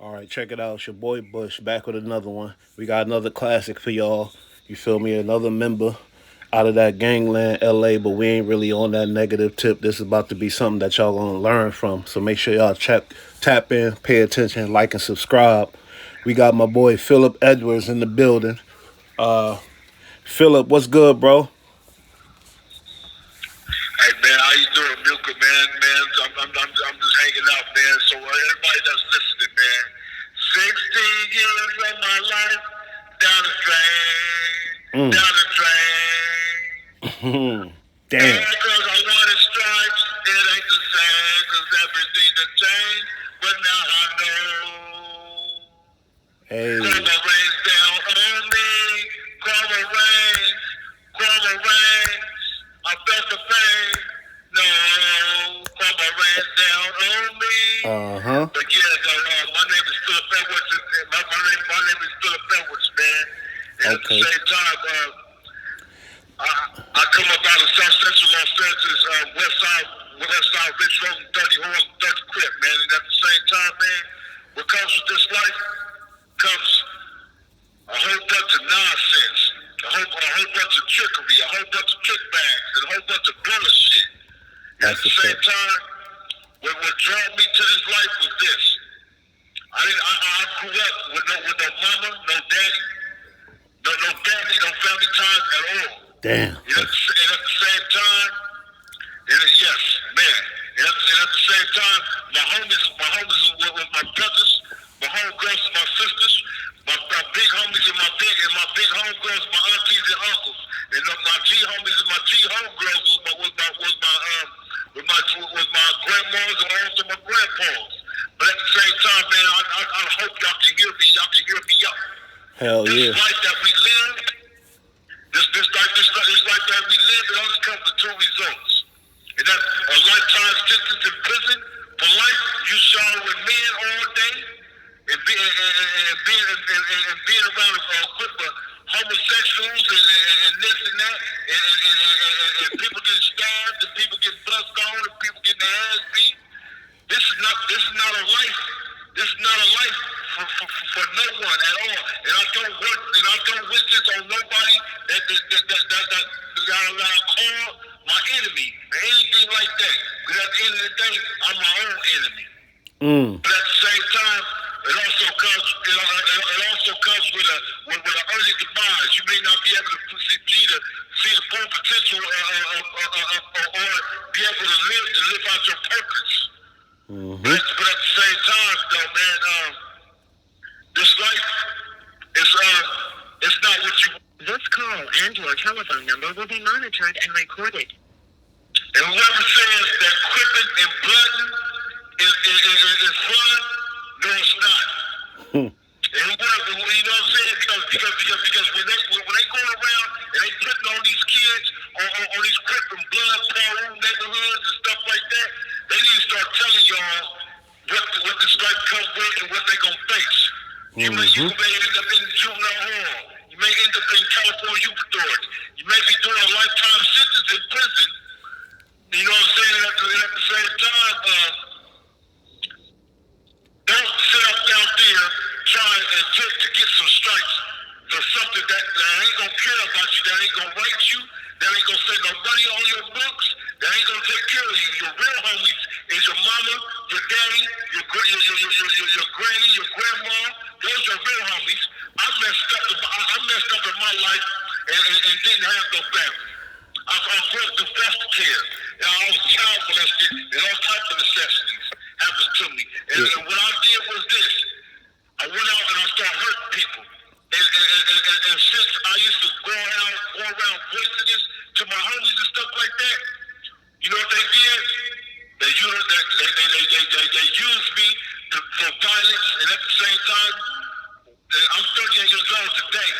All right, check it out. It's your boy Bush back with another one. We got another classic for y'all. You feel me? Another member out of that gangland LA, but we ain't really on that negative tip. This is about to be something that y'all gonna learn from. So make sure y'all tap in, pay attention, like and subscribe. We got my boy Philip Edwards in the building. Philip, what's good, bro? Hey man, how you doing, Milka? I'm just hanging out, man. So everybody that's listening, man, 16 years of my life down the drain, Mm. down the drain. Damn. And because I wanted stripes, it ain't the same. Because everything that changed, but now I know. Hey. Karma rains down on me. Karma rains. Karma rains. I felt the pain. No. Karma rains down on me. But yeah, my name is Philip Edwards. My name is Philip Edwards, man. And at the same time, I come up out of South Central Los Angeles, West Side, Rich Road, and 30 Crip, man. And at the same time, man, what comes with this life comes a whole bunch of nonsense, a whole bunch of trickery, a whole bunch of kickbacks, and a whole bunch of bullshit. And at the same time, what drew me to this life was this. I grew up with no mama, no daddy, no family ties at all. Damn. And at the same time, yes, man. And at the same time, my homies were my brothers, my homegirls and my sisters, my big homies and my big homegirls, my aunties and uncles, and my G homies and my G homegirls was my grandmas and also my grandpas. But at the same time, man, I hope y'all can hear me. Y'all can hear me out. Hell yeah. This life that we live, this life that we live, it only comes with two results. And that's a lifetime sentence in prison for life. You showering men all day and being around a group of homosexuals and this and that, and people get stabbed, and people get blood gone, and people get their ass beat. This is not a life. This is not a life for no one at all. And I don't wish this on nobody that I call my enemy or anything like that. Because at the end of the day, I'm my own enemy. But at the same time, it also comes with an early demise. You may not be able to see the full potential or be able to live out your purpose. But at the same time, though, man, this life it's not what you. This call and your telephone number will be monitored and recorded. And whoever says that cripping and blooding is fun, no, it's not. And whoever, you know what I'm saying? Because when they go around and they putting on these kids on these cripping blood power neighborhoods and stuff like that, they need to start telling y'all what this life comes with and what they gonna face. You may end up in juvenile hall. You may end up in California youth authority. You may be doing a lifetime sentence in prison. You know what I'm saying? At the same time, don't sit up out there trying to get some stripes for something that ain't gonna care about you, that ain't gonna write you, that ain't gonna send no money on your books, that ain't gonna take care of you. Your real homies is your mama, your daddy, your granny, your grandma. Those are real homies. I messed up in my life and didn't have no family. I grew up through foster care. And I was child molested and all types of necessities happened to me. And what I did was this. I went out and I started hurting people. And since I used to go around voicing this to my homies and stuff like that, you know what they did? They used me for violence, and at the same time, I'm 38 years old today.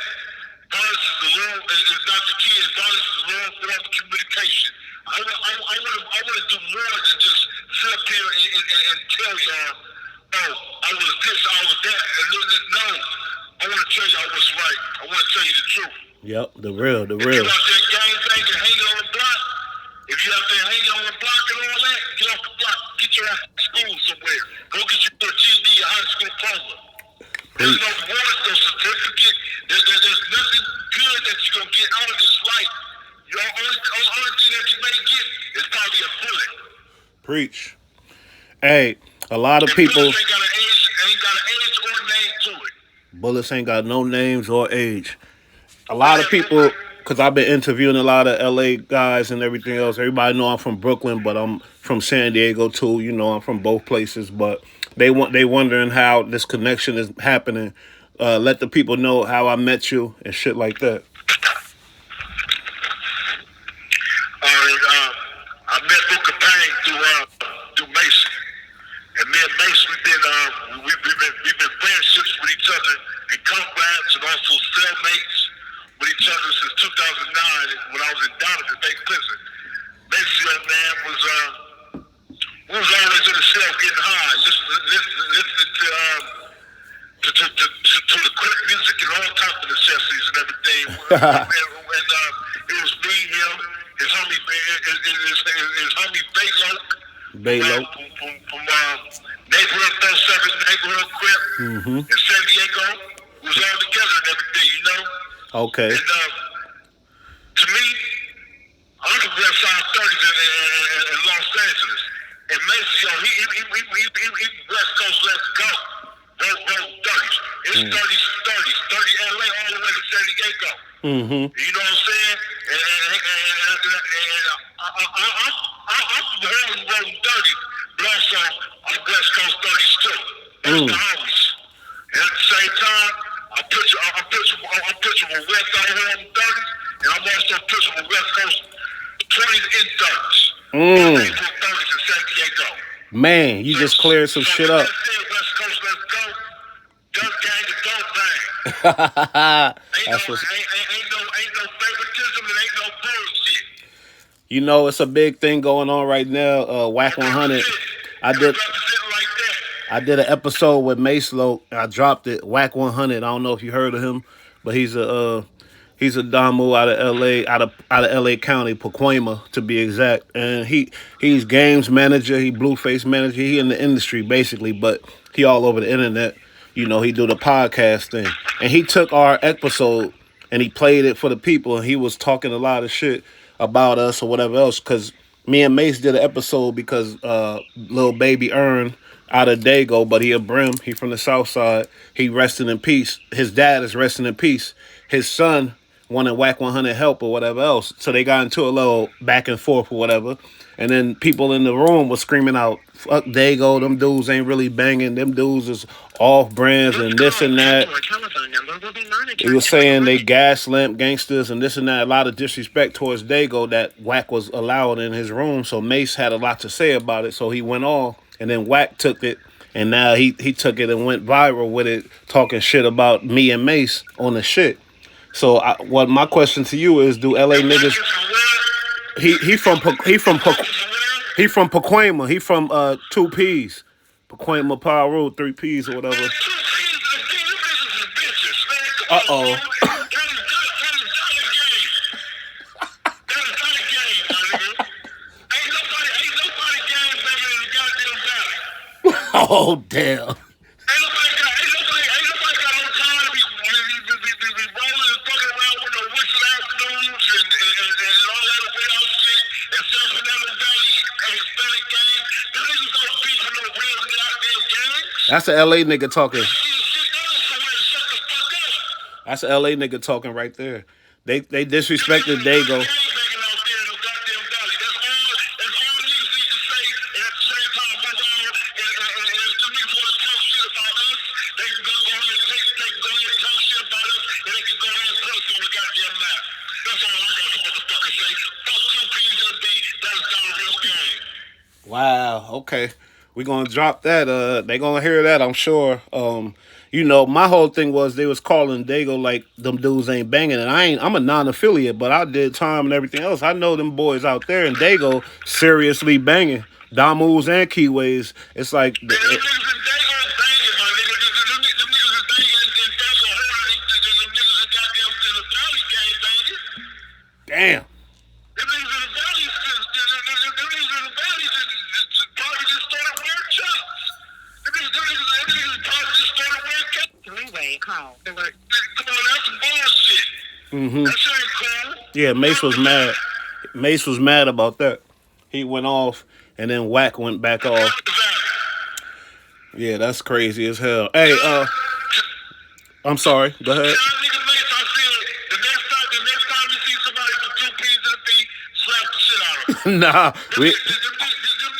Violence is not the key. Violence is a long form of communication. I want to do more than just sit up here and tell y'all, oh, I was this, I was that, and no. I want to tell y'all what's right. I want to tell you the truth. Yep, the real. If you out there gang banging, hanging on the block, if you out there hanging on the block and all that, get off the block. Get your ass to school somewhere. Go get you a GD, a high school diploma. There's no warrant, no certificate. There's nothing good that you're going to get out of this life. Your only thing that you may get is probably a bullet. Preach. Hey, a lot of And people. bullets ain't got an age or name to it. Bullets ain't got no names or age. A lot of people, because I've been interviewing a lot of LA guys and everything else. Everybody know I'm from Brooklyn, but I'm from San Diego too. You know, I'm from both places, but they wondering how this connection is happening. Let the people know how I met you and shit like that. I met Booker Payne through Mason, and me and Mason we've been friendships with each other and comrades and also cellmates with each other since 2009 when I was in Donovan State Prison. Mason, man, we was always in the cell getting high, listening to the Crip music and all types of necessities and everything. and it was me, him, his homie Baylo from neighborhood 37, neighborhood Crip in San Diego. We was all together and everything, you know. Okay. And to me, I'm from West Side 30s in Los Angeles. And Macy, he West Coast, let's go. Road 30s. It's 30 LA all the way to San Diego. You know what I'm saying? I'm from Harlem Road 30, but also I'm West Coast 30s too. That's the homies. And at the same time, I'm picture from West Side Harlem 30s, and I'm also picture from West Coast 20s and 30s. Neighborhood 30s in San Diego. Man, you just cleared some shit up. West Coast, let's go. Gun gang and gun bang. Ain't no favoritism and ain't no bullshit. You know, it's a big thing going on right now. Wack 100. I did an episode with Mace-Lo. I dropped it. Wack 100. I don't know if you heard of him, but he's a Damu out of LA, out of LA County, Pacoima to be exact. And he's games manager, he Blueface manager, he in the industry basically, but he all over the internet. You know, he do the podcast thing. And he took our episode and he played it for the people, and he was talking a lot of shit about us or whatever else, because me and Mace did an episode because little baby Earn out of Dago, but he a Brim, he from the South Side, he resting in peace. His dad is resting in peace. His son wanted Wack 100 help or whatever else. So they got into a little back and forth or whatever. And then people in the room were screaming out, fuck Dago, them dudes ain't really banging. Them dudes is off brands and this and that. He was saying they gas lamp gangsters and this and that. A lot of disrespect towards Dago that Wack was allowed in his room. So Mace had a lot to say about it. So he went off, and then Wack took it. And now he took it and went viral with it, talking shit about me and Mace on the shit. So what my question to you is, do LA niggas? He from Pacoima. He from 2 P's, Pacoima Power Road 3 P's or whatever. Uh-oh. Oh damn. That's a LA nigga talking. That's a LA nigga talking right there. They disrespected Dago. Wow, okay. We're gonna drop that. They gonna hear that, I'm sure. You know, my whole thing was they was calling Dago like them dudes ain't banging, and I'm a non-affiliate, but I did time and everything else. I know them boys out there, and Dago seriously banging. Damus and Keyways. It's like damn. Come on, that's some bullshit. Mm-hmm. That shit ain't cool. Yeah, Mace Fuck was the mad. valley. Mace was mad about that. He went off, and then Wack went back off. Fuck the valley. Yeah, that's crazy as hell. Hey, I'm sorry. Go ahead. Tell nigga Mace I said the next time you see somebody with two P's in the B, slap the shit out of him. Nah, Them we. niggas- them niggas- them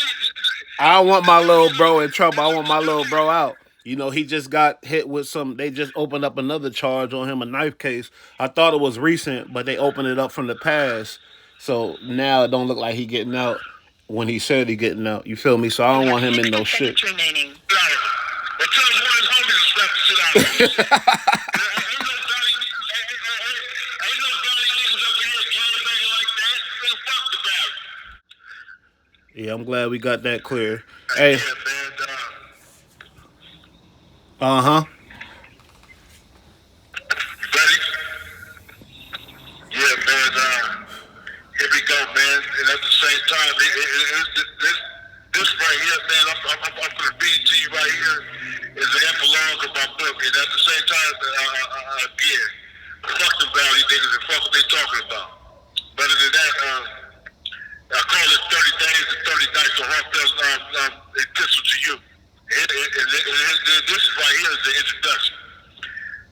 I don't want my little bro in trouble. I niggas- want my little bro out. You know, he just got hit with some. They just opened up another charge on him, a knife case. I thought it was recent, but they opened it up from the past. So now it don't look like he getting out when he said he getting out. You feel me? So I don't want him in no shit. Or tell him one of his homies to slap the shit out of him. Ain't no valley niggas up in here gangbanging like that. Man, fuck the valley. Yeah, I'm glad we got that clear. Hey, Hey, yeah, man. uh-huh. Ready? Yeah, man. Here we go, man. And at the same time, this right here, man, I'm going to read to you right here is an epilogue of my book. And at the same time, again, fuck the valley niggas and fuck what they talking about. Better than that, I call it 30 days and 30 nights, a heartfelt epistle to you. And this right here is the introduction.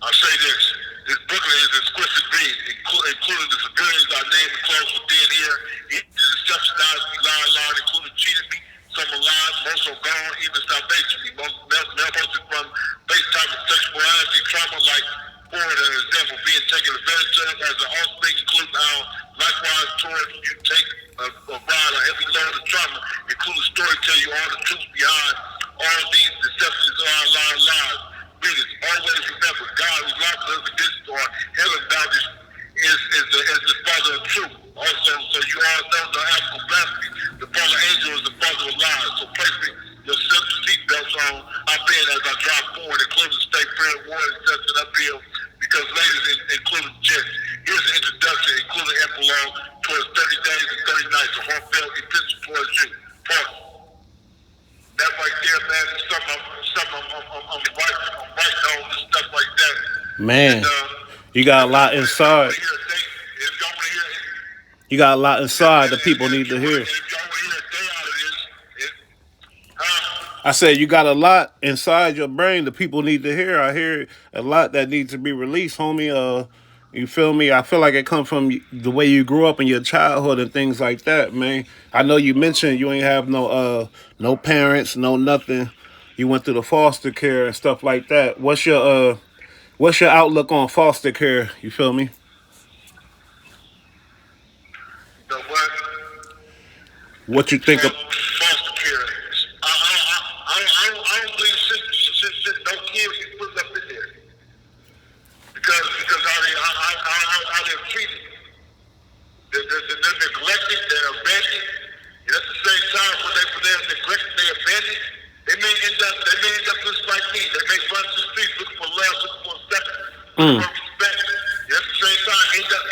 I'll say this. This booklet is exquisite read, including the civilians I named and close within here. It deceptionized me, lied, including cheated me. Some alive, most are gone, even salvation me. Most from FaceTime and sexuality, trauma like forward an example, being taken advantage of as an offspring, including how likewise towards you take a ride, a heavy load of trauma, including story tell you all the truth behind all these deceptions are lies. Readers, always remember, God who loves us against or heaven boundaries is the father of truth. Also, so you all know the actual blasphemy, the father angel is the father of lies. So place your seatbelts on. I'm in as I drive forward, including stay prayer, warriors, testing uphill, because ladies, including gents. Here's the introduction, including epilogue towards 30 days and 30 nights, a heartfelt epistle towards you. Pause. That right there, man, is something I'm writing on and stuff like that. Man, And, you got a lot if y'all inside. want to hear a day, if y'all want to hear, You got a lot inside that people and need to hear. if y'all want to hear a day out of this, I said you got a lot inside your brain that people need to hear. I hear a lot that needs to be released, homie. You feel me? I feel like it come from the way you grew up in your childhood and things like that, man. I know you mentioned you ain't have no parents, no nothing. You went through the foster care and stuff like that. What's your outlook on foster care? You feel me? you know what? What you think of? Foster care. I don't believe shit no kids get put up in there because how they're treated. They're neglected, they're abandoned, and at the same time, when they're neglected, they're abandoned. They may end up just like me. They may run to the streets looking for love, looking for acceptance, looking for respect. And at the same time, end up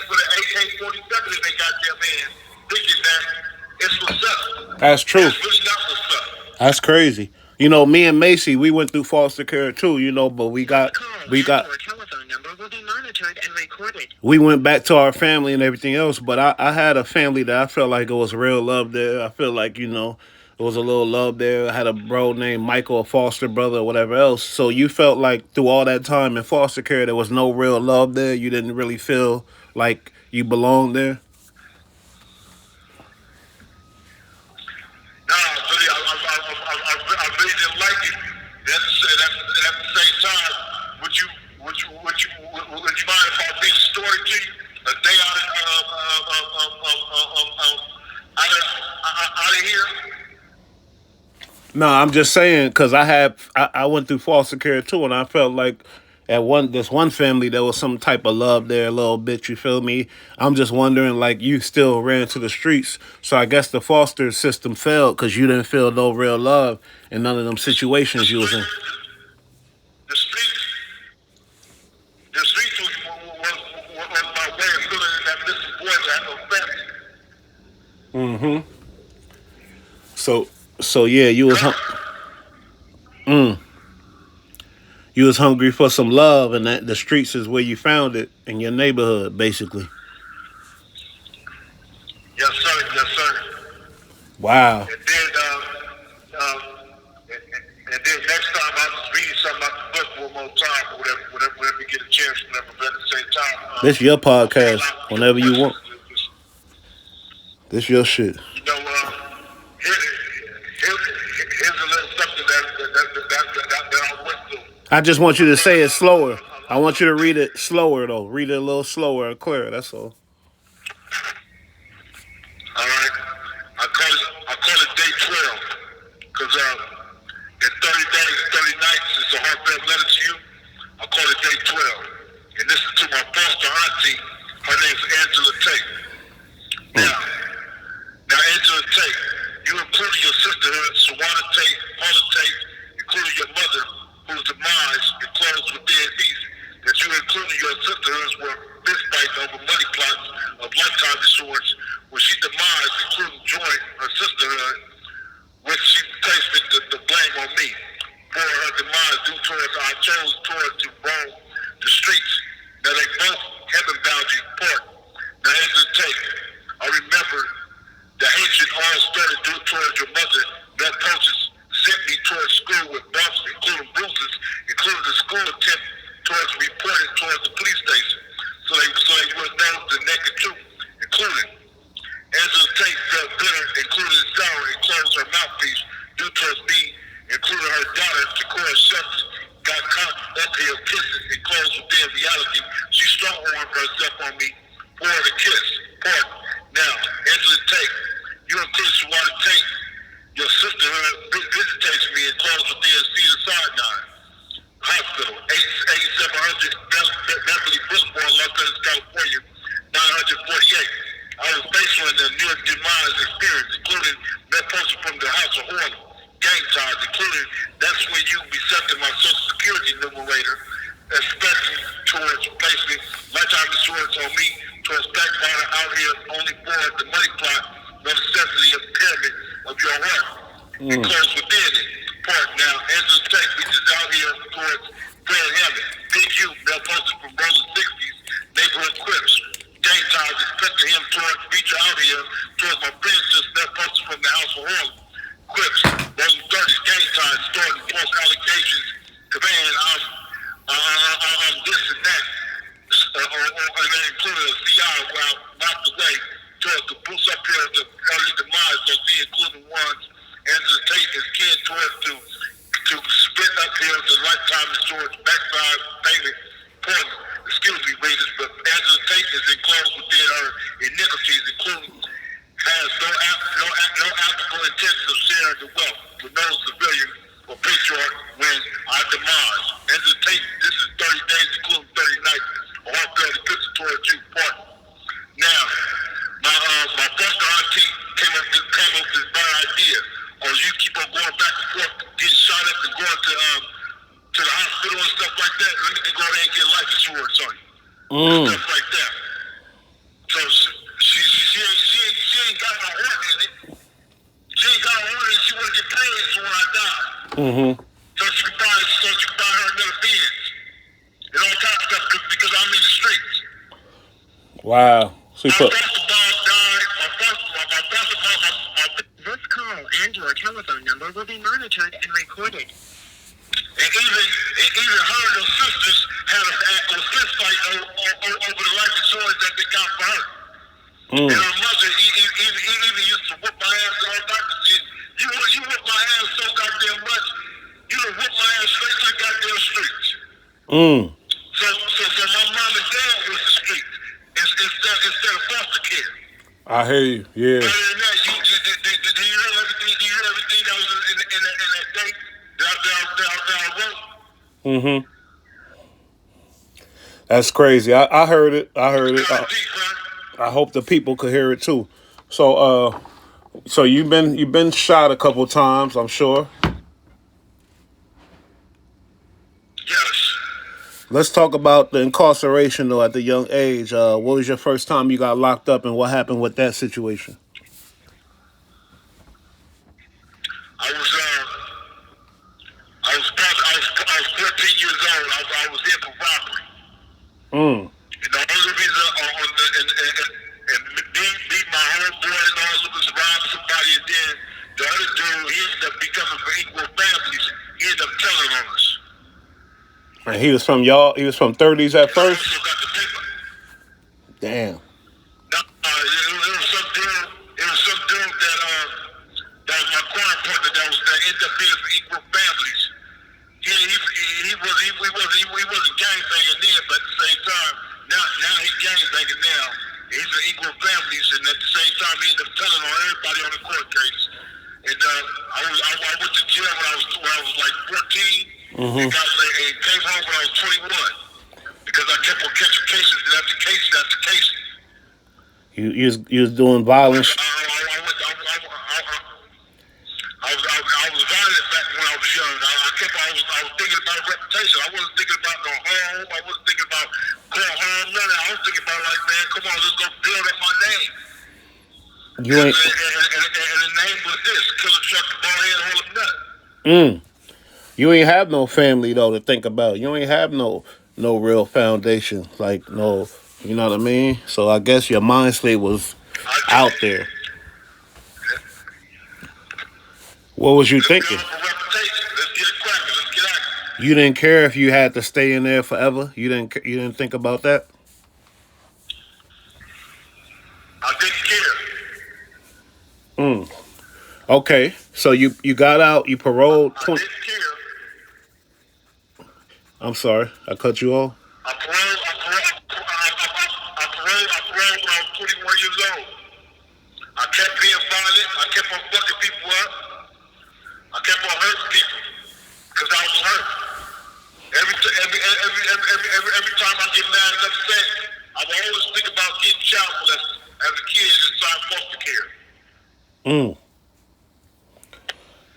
with an AK-47 in their goddamn hands, thinking that it's what's up. That's true. It's really not what's up. That's crazy. You know, me and Macy, we went through foster care too. You know, but Your telephone number will be monitored and recorded. we went back to our family and everything else. But I had a family that I felt like it was real love there. I feel like it was a little love there. I had a bro named Michael, a foster brother, or whatever else. So you felt like through all that time in foster care, there was no real love there. You didn't really feel like you belonged there. Nah, really, I really didn't like it. At the same time, would you mind if I read a story to you? A day out of here. No, I'm just saying because I went through foster care too, and I felt like at this one family there was some type of love there a little bit. You feel me? I'm just wondering, like, you still ran to the streets, so I guess the foster system failed because you didn't feel no real love in none of them situations you was in. The streets, was my way of feeling that missing boy that had no family. Mm-hmm. So yeah, you was. You was hungry for some love, and that the streets is where you found it in your neighborhood, basically. Yes, sir. Yes, sir. Wow. And then, and then next time I'll just read something out the book one more time, or whenever we get a chance, whenever, but at the same time, This your I'll call podcast out your whenever you want. questions. This your shit. You know, here's a little something that I went through. I just want you My to say brother, it slower. I want you to read it slower though. Read it a little slower and clearer. That's all. all right, I call it day 12, because in 30 days, 30 nights, it's a heartfelt letter to you. I call it day 12, and this is to my foster auntie. Her name's Angela Tate. Now, Angela Tate, you included your sisterhood, Sawana Tate, Paula Tate, including your mother, whose demise enclosed within these, that you included your sisterhoods were fist fighting over money plots of lifetime insurance, where she demised, including joint her sisterhood, which she placed the blame on me for her demise due towards I chose towards to roam the streets. Now they both heaven bound you apart. Now Angela Tate, I remember the hatred all started due towards your mother. That coaches sent me towards school with bumps, including bruises, including the school attempt towards reporting towards the police station. So they would know the naked truth, including Angela Tate felt bitter, including sour, and closed her mouthpiece due towards me, including her daughter, Takora Shelton, got caught uphill kisses and closed within reality. She strong-armed herself on me for the kiss. Part. Now, Angela Tate, you include Sawana Tate, your sisterhood visitation me and closed within Cedar-Sinai Hospital, 8700 Beverly Boulevard, Los Angeles, California, 948. I was faced with a near demise experience, including that person from the House of Harlem, gang ties, including that's when you accepted my Social Security numerator, especially towards placing lifetime insurance on me, towards backfire out here only for the money plot, no necessity of pyramid of your heart. It closed within it. Part now, Angela Tate, which is out here towards Fred Hammond, Big U, now posted from rolling 60s, neighborhood Crips. Gang ties expecting him towards feature out here towards my friends just now posted from the House of Harlem. Crips, rolling 30s, gang ties, starting false allegations, command, I'm this and that. And they included a CI while knocked away towards the boost up here of the early demise, so see including ones Angela Tate is kid towards to split up here the lifetime insurance backside payment point. Excuse me, readers, but Angela Tate is enclosed within her iniquities, including has no applicable intentions of sharing the wealth with no civilian or patriarch when I demise. Angela Tate, this is 30 days, including 30 nights, a heartfelt epistle towards you, part. Now, my foster auntie came up with this bad idea. Or you keep on going back and forth, getting shot up and going to the hospital and stuff like that. Let me go ahead and get life insurance on you. And stuff like that. So she ain't got no heart in it. She ain't got no heart in it. She want to get paid so when I die. So she can buy her another Benz. And all kinds of stuff because I'm in the streets. Wow. So My foster mom died. My foster mom. This call and your telephone number will be monitored and recorded. And even her and her sisters had a fist fight over the life insurance that they got for her. And her mother even used to whip my ass and all types of shit. You whip my ass so goddamn much, you done whip my ass straight to the goddamn streets. So my mom and dad was the streets instead of foster care. I hear you. Yeah. Other than that, do you hear everything that was in that day that I wrote? That's crazy. I heard it. Deep, huh? I hope the people could hear it too. So you've been shot a couple times, I'm sure. Yes. Let's talk about the incarceration though at the young age. What was your first time you got locked up and what happened with that situation? I was 14 17 years old. I was in for robbery. Mm. And the only reason and me, my homeboy, and all of us robbed somebody, and then the other dude, he ended up becoming for equal families. He ended up telling on us. And he was from y'all. He was from 30s at And I first. also got the paper. Damn. It was some dude. It was some dude that was my crime partner. That ended up being for equal families. He wasn't gangbanging then, but at the same time, now he's gangbanging now. He's an equal families, and at the same time, he ended up telling on everybody on the court case. And I went to jail when I was like 14, and came home when I was 21 because I kept on catching cases, and after case. You was doing violence. I was violent back when I was young. I was thinking about reputation. I wasn't thinking about no home. I wasn't thinking about going home. None of that. I was thinking about like, man, come on, let's go build up my name. You ain't. And the name was this: Killer Chuck, the Ballhead Harlem Nut. You ain't have no family though to think about. You ain't have no real foundation. Like no, you know what I mean. So I guess your mind state was out there. What was you thinking? Let's get it cracking. Let's get active. You didn't care if you had to stay in there forever. You didn't think about that. I didn't care. Okay, so you got out. You paroled. I didn't care. I'm sorry, I cut you off. I paroled when I was 21 years old. I kept being violent. I kept on fucking people up. I kept on hurting people because I was hurt. Every time I get mad and upset, I would always think about getting child molested as a kid inside foster care.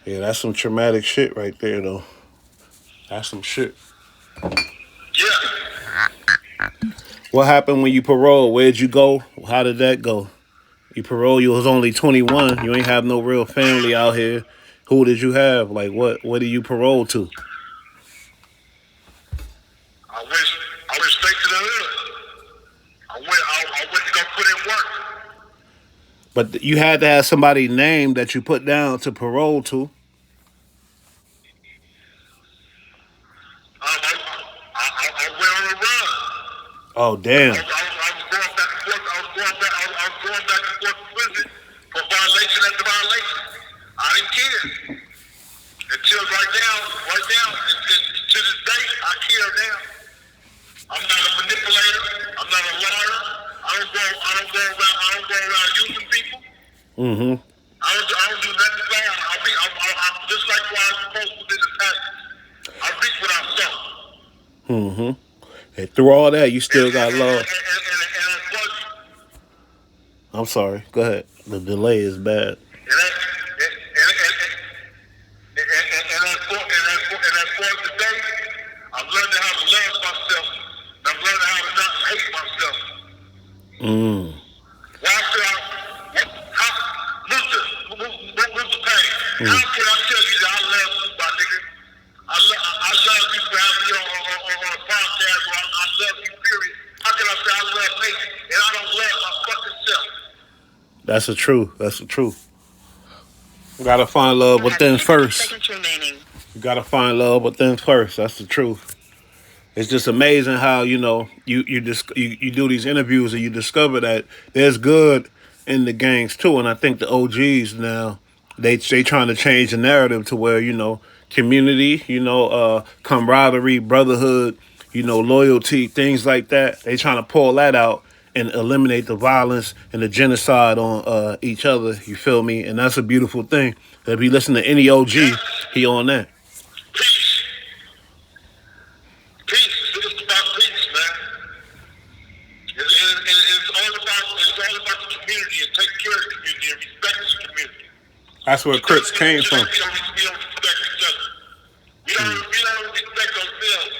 Yeah, that's some traumatic shit right there, though. That's some shit. Yeah. What happened when you paroled? Where'd you go? How did that go? You paroled. You was only 21. You ain't have no real family out here. Who did you have? Like, what did you parole to? I went straight to the hood. I went to go put in work. But you had to have somebody named that you put down to parole to. I went on a run. Oh, damn. I was going back and forth. I was going back and forth to prison for violation after violation. I didn't care. Until right now, to this day, I care now. I'm not a manipulator. I'm not a liar. I don't go around using people. I don't do nothing bad. I'm just like what I'm supposed to do in the past. I reach what I saw. And through all that, you still got love. And I'm sorry. Go ahead. The delay is bad. as far as today, I'm learning how to love myself. And I'm learning how to not hate myself. Why should Luther Pain, how can I tell you that I love you, my nigga? I love you for having me on a podcast, or I love you, period. How can I say I love me and I don't love my fucking self? That's the truth. That's the truth. You gotta find love within first. You gotta find love within first. That's the truth. It's just amazing how you do these interviews and you discover that there's good in the gangs too. And I think the OGs now they trying to change the narrative to where community, camaraderie, brotherhood, loyalty, things like that. They trying to pull that out and eliminate the violence and the genocide on each other. You feel me? And that's a beautiful thing. If you listen to any OG, he on that. Peace. It's about peace, man. It's all about the community and taking care of the community and respecting the community. That's where Crips came from. We don't respect each other. We don't respect ourselves.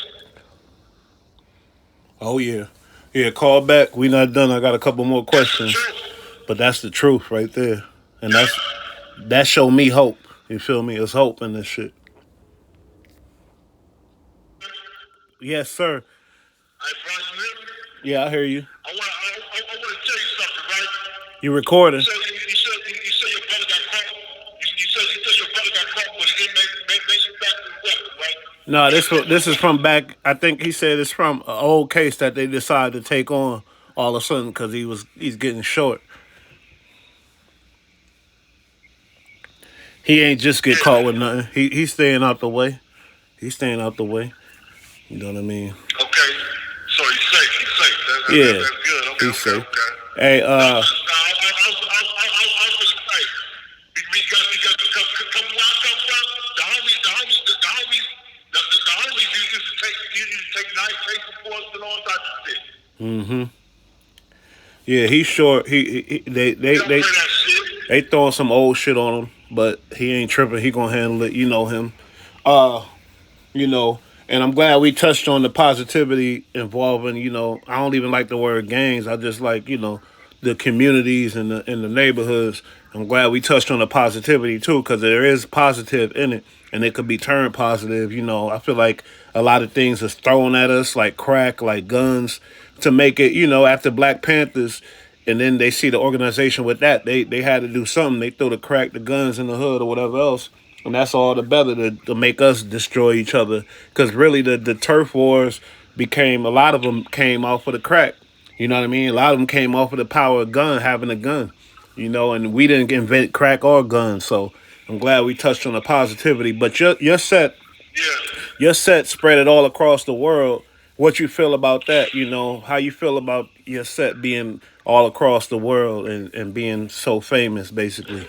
Oh yeah. Yeah, call back. We not done. I got a couple more questions. But that's the truth right there. And that show me hope. You feel me? It's hope in this shit. Yes, sir. I brought you in. Yeah, I hear you. I want to tell you something, right? You recording? You said your brother got caught. You said your brother got caught with an inmate manufacturing weapon, right? No, And this is from back. I think he said it's from an old case that they decided to take on all of a sudden because he's getting short. He ain't just get caught with yeah. nothing. He's staying out the way. He's staying out the way. You know what I mean? Okay. So he's safe. He's safe. Yeah, That's good. Okay. he's Okay. safe. Okay. Hey, No, I was gonna say because come where I come from, the homies used to take night chase reports and all types of shit. mm-hmm. Yeah, he's short. They don't play that shit. they throwing some old shit on him, but he ain't tripping. He gonna handle it. You know him. Uh, you know, and I'm glad we touched on the positivity involving, I don't even like the word gangs. I just like, the communities and the neighborhoods. I'm glad we touched on the positivity too, because there is positive in it, and it could be turned positive. I feel like a lot of things is thrown at us, like crack, like guns, to make it. After Black Panthers, and then they see the organization with that, they had to do something. They throw the crack, the guns in the hood, or whatever else, and that's all the better to make us destroy each other. Because really, the turf wars became, a lot of them came off of the crack. You know what I mean? A lot of them came off of the power of gun, having a gun. And we didn't invent crack or guns. So I'm glad we touched on the positivity. But Yeah. your set spread it all across the world. What you feel about that? How you feel about your set being all across the world and being so famous, basically.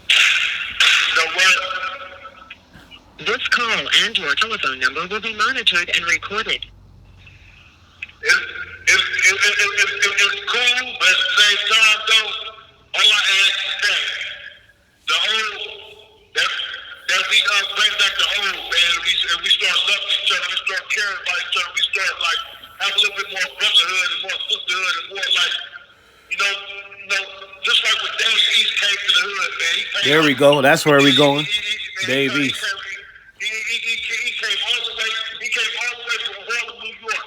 You know what? This call and your telephone number will be monitored and recorded. It's cool, but at the same time, though, all I ask is that the old that we bring back the old, man. We start loving each other, we start caring about each other, we start like have a little bit more brotherhood and more sisterhood and more like you know, just like when Dave East came to the hood, man. He came There we out. go. That's where we going. He Dave came, he East. came, he came all the way. He came all the way from Harlem, New York.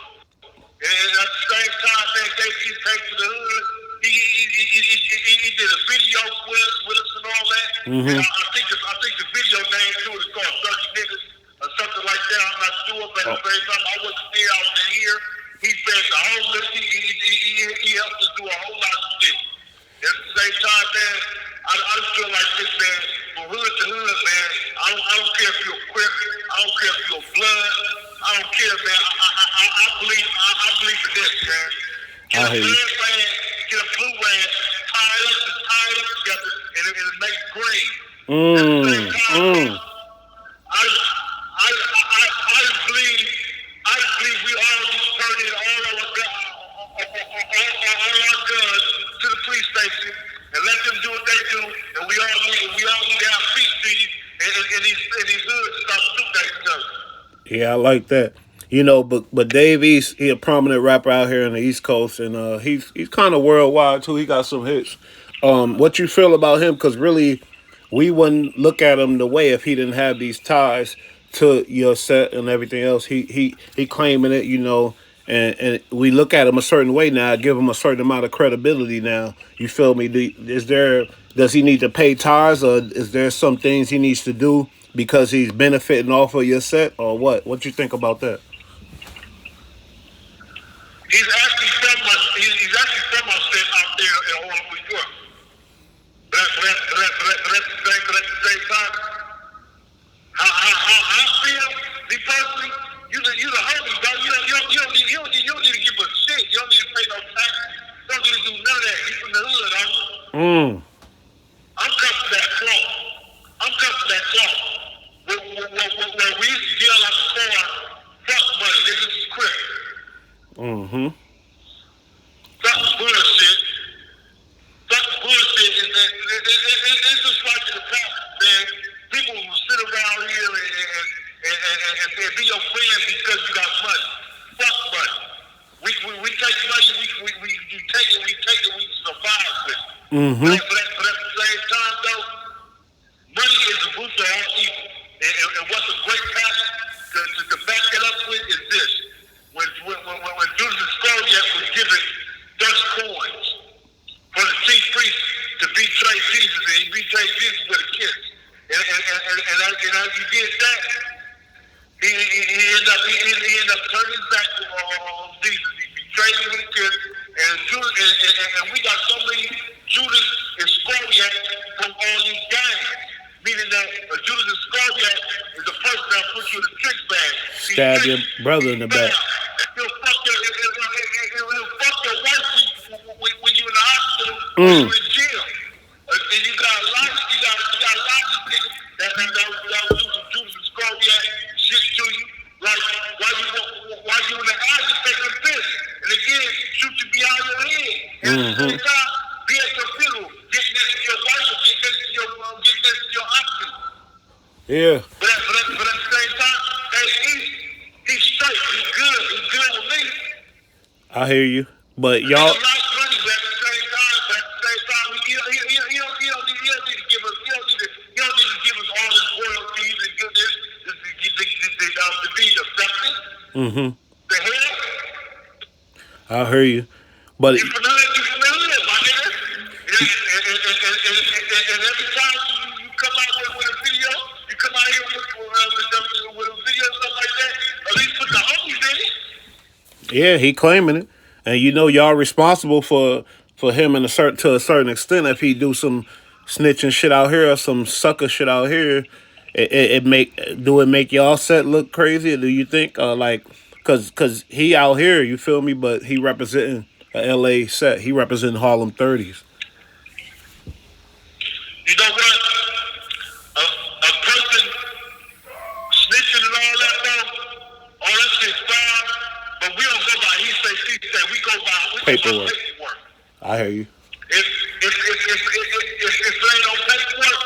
And at the same time, man, Dave East came to the hood. He did a video with us and all that. Mm-hmm. And I think the video name too is called Dirty Niggas or something like that. I'm not sure, but at the same time, I wasn't there out here. He fed the homeless. He helped us do a whole lot of shit. At the same time, man, I just feel like this, man. From hood to hood, man. I don't care if you're a Crip. I don't care if you're blood. I don't care, man. I believe in this, man. Get a I hear you. red rag, get a blue rag, tie it up together, and it makes green. At the same time, I just believe we all just turn in all our guns to the police station and let them do what they do, and we all need to have peace treaties in these hoods and stop shooting at each other. Yeah, I like that. But Dave East, he a prominent rapper out here in the East Coast, and he's kind of worldwide too. He got some hits. What you feel about him? Because really, we wouldn't look at him the way if he didn't have these ties to your set and everything else. He claiming it, and we look at him a certain way now. Give him a certain amount of credibility now. You feel me? Does he need to pay tires, or is there some things he needs to do because he's benefiting off of your set, or what? What you think about that? He's actually from my set out there in Harlem, New York. But at the same time, how I feel, me personally, you the homie, bro. You don't need to give a shit. You don't need to pay no tax. You don't need to do none of that. You from the hood, homie. I'm cut for that cloth. When we used to yell out the car, fuck money, niggas is Crip. Mm-hmm. Fuck bullshit. It's just like in the past, man. People will sit around here and be your friend because you got money. Fuck money. We take money, you take it, we survive with it. Mm-hmm. But at the same time, though, money is the root of all evil. And what's a great passion? learn exactly Jesus. He be trading with the kids, and and we got so many Judas Iscariot from all these gangs. Meaning that Judas Iscariot is the person that put you in the trick bag. Stab your brother in the back. He'll fuck your wife when you're in the hospital or Mm. you're in jail. And you got a lot of niggas that will do some Judas Iscariot shit to you. Like, why you in the alley taking a piss? And again, shoot you behind your head. And at the same time, be at your funeral. Get next to your wife or get next to your auntie. Yeah. But at the same time, hey, he's straight. He's good. He's good with me. I hear you. But y'all. Like money, but at the same time, he don't need to give us. He don't need to give us all his royalties and give this to be accepted. Mm-hmm. The hell? I hear you. But You familiar, my nigga? And every time you come out with a video, you come out here with a video, stuff like that. At least put the homies in it. yeah, he claiming it. And you know y'all responsible for him to a certain extent. If he do some snitching shit out here or some sucker shit out here, it make y'all set look crazy? Or do you think like cause he out here, you feel me? But he representing a LA set. He representing Harlem 30s. You know what? A person snitching and all that shit's fine. But we don't go by he say, she say. We go by Paperwork. paperwork. I hear you. If it ain't no paperwork,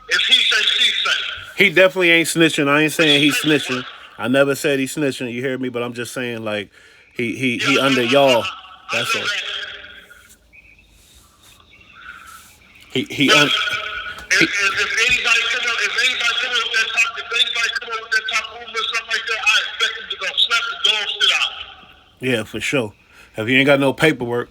it's he say, she say. He definitely ain't snitching. I ain't saying he's snitching. I never said he's snitching. You hear me? But I'm just saying like he under y'all. That's all. He If anybody come up with that type of movement or something like that, I expect him to go slap the dog shit out. yeah, for sure. If you ain't got no paperwork,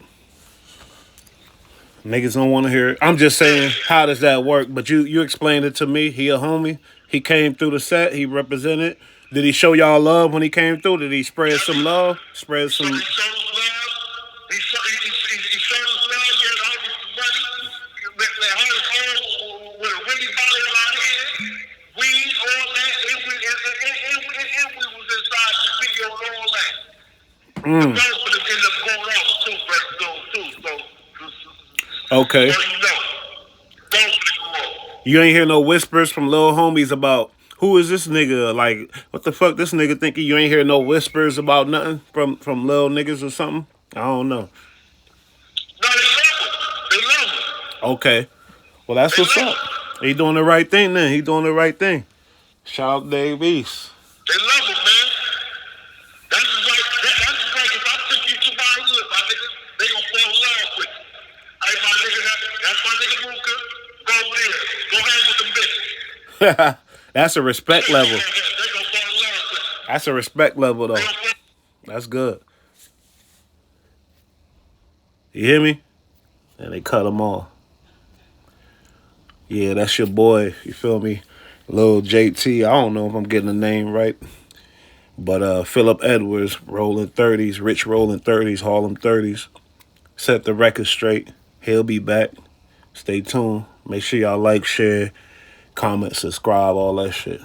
niggas don't want to hear it. I'm just saying, how does that work? But you explained it to me. He a homie. He came through the set. He represented. Did he show y'all love when he came through? Did he spread some love? Spread some. He showed us love. He showed us love. He had all this money. They had us all with a really bottle in our hand. Weed, all that. And we was inside the video and all that. The girls would have ended up going off too. Okay. So you know. Don't You ain't hear no whispers from little homies about who is this nigga? Like, what the fuck this nigga thinking? You ain't hear no whispers about nothing from little niggas or something? I don't know. No, they love him. Okay. Well, that's what's up. He doing the right thing then. He doing the right thing. Shout out Dave East. They love him, man. That's just like if I took you to my hood, my nigga, they gonna fall in love with you. Hey, my nigga, that's my nigga Luka. Go over there. Go hang with them bitches. That's a respect level. They gonna fall in love with you. That's a respect level though. That's good. You hear me? And they cut him off. Yeah, that's your boy. You feel me? Lil JT. I don't know if I'm getting the name right. But Philip Edwards, rolling 30s, Rich rolling 30s, Harlem 30s. Set the record straight. He'll be back. Stay tuned. Make sure y'all like, share, comment, subscribe, all that shit.